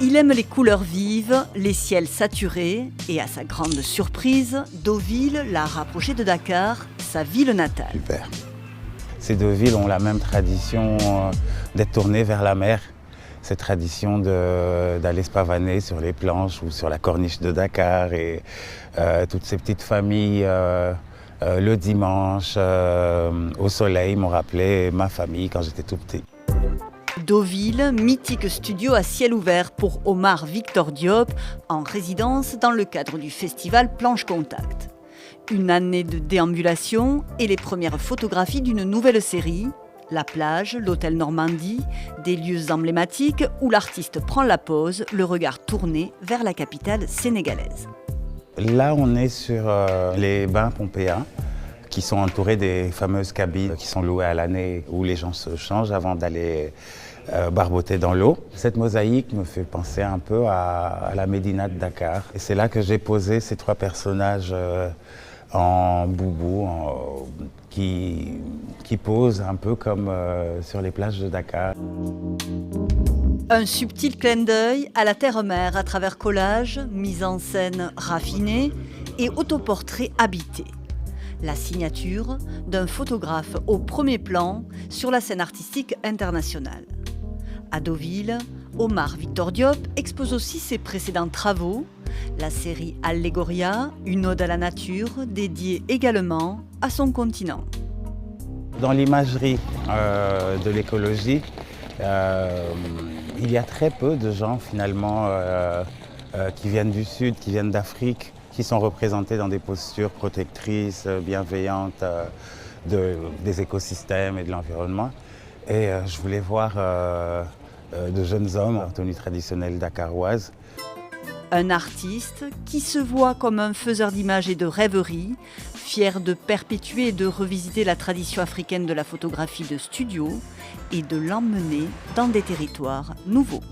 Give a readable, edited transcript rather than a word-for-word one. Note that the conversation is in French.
Il aime les couleurs vives, les ciels saturés et à sa grande surprise, Deauville l'a rapproché de Dakar, sa ville natale. Super. Ces deux villes ont la même tradition d'être tournées vers la mer. Cette tradition d'aller se pavaner sur les planches ou sur la corniche de Dakar et toutes ces petites familles le dimanche au soleil m'ont rappelé ma famille quand j'étais tout petit. Deauville, mythique studio à ciel ouvert pour Omar Victor Diop, en résidence dans le cadre du festival Planche Contact. Une année de déambulation et les premières photographies d'une nouvelle série, la plage, l'hôtel Normandie, des lieux emblématiques où l'artiste prend la pose, le regard tourné vers la capitale sénégalaise. Là, on est sur les bains pompéens qui sont entourés des fameuses cabines qui sont louées à l'année où les gens se changent avant d'aller barboter dans l'eau. Cette mosaïque me fait penser un peu à la Médina de Dakar. Et c'est là que j'ai posé ces trois personnages en boubou qui posent un peu comme sur les plages de Dakar. Un subtil clin d'œil à la terre-mer à travers collages, mise en scène raffinée et autoportrait habité. La signature d'un photographe au premier plan sur la scène artistique internationale. À Deauville, Omar Victor Diop expose aussi ses précédents travaux, la série Allegoria, une ode à la nature, dédiée également à son continent. Dans l'imagerie de l'écologie, il y a très peu de gens finalement qui viennent du Sud, qui viennent d'Afrique, qui sont représentés dans des postures protectrices, bienveillantes des écosystèmes et de l'environnement. Et je voulais voir de jeunes hommes en tenue traditionnelle dakaroise. Un artiste qui se voit comme un faiseur d'images et de rêveries, fier de perpétuer et de revisiter la tradition africaine de la photographie de studio et de l'emmener dans des territoires nouveaux.